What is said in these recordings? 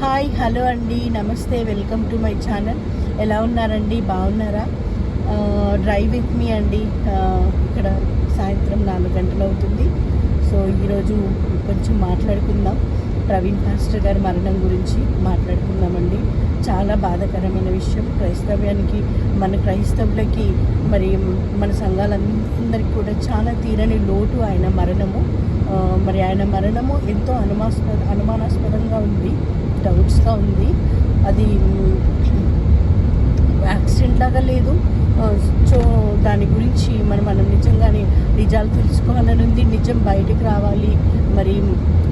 Hi hello అండి, నమస్తే, welcome to my channel. ఎలా ఉన్నారండి? బాగున్నారా? డ్రైవ్ విత్ మీ అండి. ఇక్కడ సాయంత్రం 4 గంటలు అవుతుంది. సో ఈరోజు కొంచెం మాట్లాడుకుందాం. ప్రవీణ్ పాస్టర్ గారి మరణం గురించి మాట్లాడుకుందామండి. చాలా బాధాకరమైన విషయం. క్రైస్తవ్యానికి, మన క్రైస్తవులకి, మరి మన సంఘాలందరికీ కూడా చాలా తీరని లోటు ఆయన మరణము. మరి ఆయన మరణము ఎంతో అనుమానాస్పదంగా ఉంది, డౌట్స్గా ఉంది. అది యాక్సిడెంట్ లాగా లేదు. సో దాని గురించి మనం నిజంగానే నిజాలు తెలుసుకోవాలని ఉంది. నిజం బయటకు రావాలి. మరి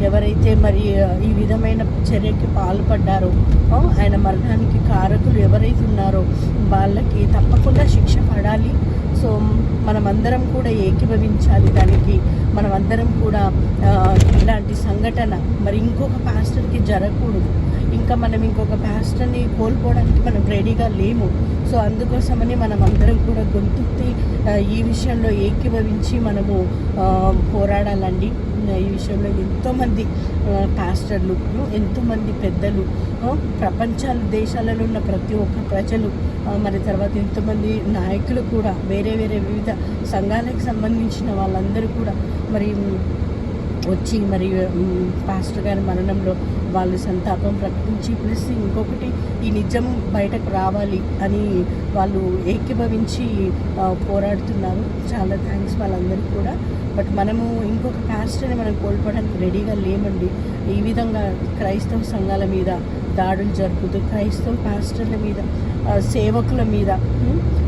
ఎవరైతే మరి ఈ విధమైన చర్యకి పాల్పడ్డారో, ఆయన మరణానికి కారకులు ఎవరైతే ఉన్నారో వాళ్ళకి తప్పకుండా శిక్ష పడాలి. సో మనమందరం కూడా ఏకీభవించాలి దానికి. మనమందరం కూడా ఇలాంటి సంఘటన మరి ఇంకొక పాస్టర్కి జరగకూడదు. ఇంకా మనం ఇంకొక పాస్టర్ని కోల్పోవడానికి మనం రెడీగా లేము. సో అందుకోసమని మనం అందరం కూడా గొంతెత్తి ఈ విషయంలో ఏకీభవించి మనము పోరాడాలండి. ఈ విషయంలో ఎంతోమంది పాస్టర్లు, ఎంతోమంది పెద్దలు, దేశాలలో ఉన్న ప్రతి ఒక్క ప్రజలు, మరి తర్వాత ఎంతోమంది నాయకులు కూడా, వేరే వివిధ సంఘాలకు సంబంధించిన వాళ్ళందరూ కూడా మరి వచ్చి మరి పాస్టర్ గారి మరణంలో వాళ్ళు సంతాపం ప్రకటించి, ప్లస్ ఇంకొకటి ఈ నిజం బయటకు రావాలి అని వాళ్ళు ఏకీభవించి పోరాడుతున్నారు. చాలా థ్యాంక్స్ వాళ్ళందరికీ కూడా. బట్ మనము ఇంకొక పాస్టర్ని మనం కోల్పోవడానికి రెడీగా లేమండి. ఈ విధంగా క్రైస్తవ సంఘాల మీద దాడులు జరుపుతూ, క్రైస్తవ పాస్టర్ల మీద, సేవకుల మీద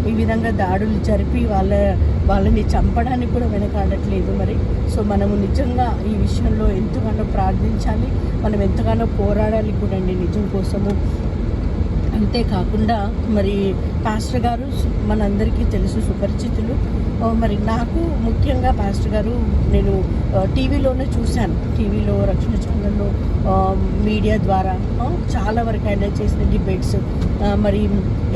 ఈ విధంగా దాడులు జరిపి వాళ్ళని చంపడానికి కూడా వెనకాడట్లేదు. మరి సో మనము నిజంగా ఈ విషయంలో ఎంతగానో ప్రార్థించాలి, మనం ఎంతగానో పోరాడాలి కూడా అండి నిజం కోసము. అంతేకాకుండా మరి పాస్టర్ గారు మనందరికీ తెలుసు, సుపరిచితులు. మరి నాకు ముఖ్యంగా పాస్టర్ గారు నేను టీవీలోనే చూశాను. టీవీలో, రక్షణ ఛానల్లో, మీడియా ద్వారా చాలా వరకు ఆయన చేసిన డిబేట్స్, మరి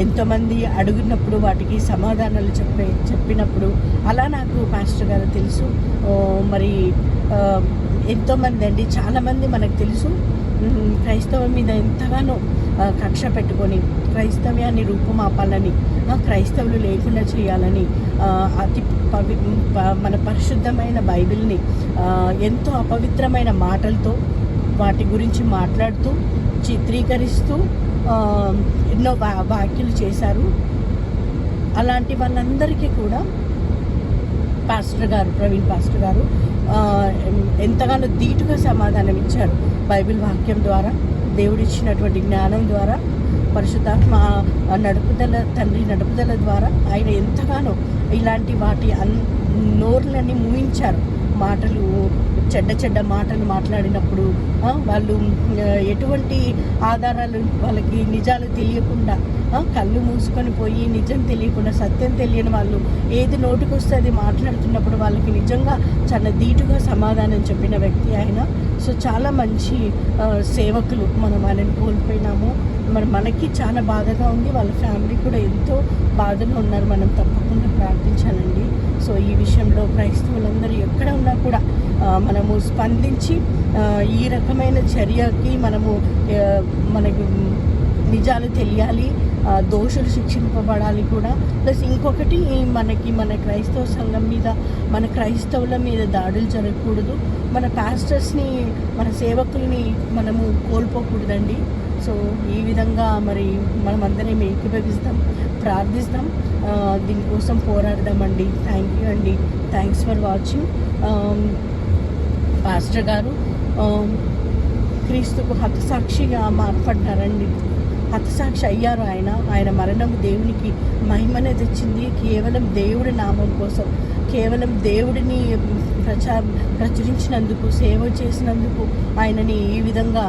ఎంతోమంది అడిగినప్పుడు వాటికి సమాధానాలు చెప్పినప్పుడు అలా నాకు పాస్టర్ గారు తెలుసు. మరి ఎంతోమంది అండి, చాలామంది మనకు తెలుసు క్రైస్తవం మీద ఎంతగానో కక్ష పెట్టుకొని క్రైస్తవ్యాన్ని రూపుమాపాలని, క్రైస్తవులు లేకుండా చేయాలని, మన పరిశుద్ధమైన బైబిల్ని ఎంతో అపవిత్రమైన మాటలతో వాటి గురించి మాట్లాడుతూ, చిత్రీకరిస్తూ ఎన్నో వ్యాఖ్యలు చేశారు. అలాంటి వాళ్ళందరికీ కూడా పాస్టర్ గారు, ప్రవీణ్ పాస్టర్ గారు ఎంతగానో ధీటుగా సమాధానం ఇచ్చారు. బైబిల్ వాక్యం ద్వారా, దేవుడిచ్చినటువంటి జ్ఞానం ద్వారా, పరిశుద్ధాత్మ తండ్రి నడుపుదల ద్వారా ఆయన ఎంతగానో ఇలాంటి వాటి నోర్లని మూయించారు. మాటలు, చెడ్డ మాటలు మాట్లాడినప్పుడు వాళ్ళు ఎటువంటి ఆధారాలు, వాళ్ళకి నిజాలు తెలియకుండా, కళ్ళు మూసుకొని పోయి నిజం తెలియకుండా, సత్యం తెలియని వాళ్ళు ఏది నోటికొస్తే అది మాట్లాడుతున్నప్పుడు వాళ్ళకి నిజంగా చాలా ధీటుగా సమాధానం చెప్పిన వ్యక్తి ఆయన. సో చాలా మంచి సేవకులు. మనం ఆయనను కోల్పోయినాము. మరి మనకి చాలా బాధగా ఉంది, వాళ్ళ ఫ్యామిలీ కూడా ఎంతో బాధలో ఉన్నారు. మనం తప్పకుండా ప్రార్థించాలండి. సో ఈ విషయంలో క్రైస్తవులందరూ ఎక్కడ ఉన్నా కూడా మనము స్పందించి ఈ రకమైన చర్యకి మనకు నిజాలు తెలియాలి, దోషులు శిక్షింపబడాలి కూడా. ప్లస్ ఇంకొకటి, మన క్రైస్తవ సంఘం మీద, మన క్రైస్తవుల మీద దాడులు జరగకూడదు. మన పాస్టర్స్ని, మన సేవకుల్ని మనము కోల్పోకూడదండి. సో ఈ విధంగా మరి మనమందరం ఏకీభవిస్తాం, ప్రార్థిస్తాం, దీనికోసం పోరాడదామండి. థ్యాంక్ యూ అండి. Thanks for watching. పాస్టర్ గారు క్రీస్తుకు హతసాక్షిగా మాట్లాడినారండి. హతసాక్షి అయ్యారు. ఆయన మరణం దేవునికి మహిమనే తెచ్చింది. కేవలం దేవుడి నామం కోసం, కేవలం దేవుడిని ప్రచురించినందుకు, సేవ చేసినందుకు ఆయనని ఈ విధంగా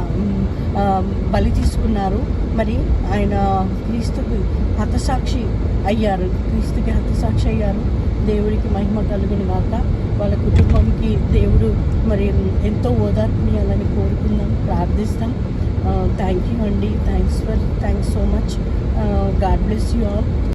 బలి తీసుకున్నారు. మరి ఆయన క్రీస్తుకి హతసాక్షి అయ్యారు. దేవుడికి మహిమ కలుగును గాక. వాళ్ళ కుటుంబంకి దేవుడు మరి ఎంతో ఓదార్పునియాలని కోరుకుందాం, ప్రార్థిస్తాం. థ్యాంక్ యూ అండి. Thanks so much. God bless you all.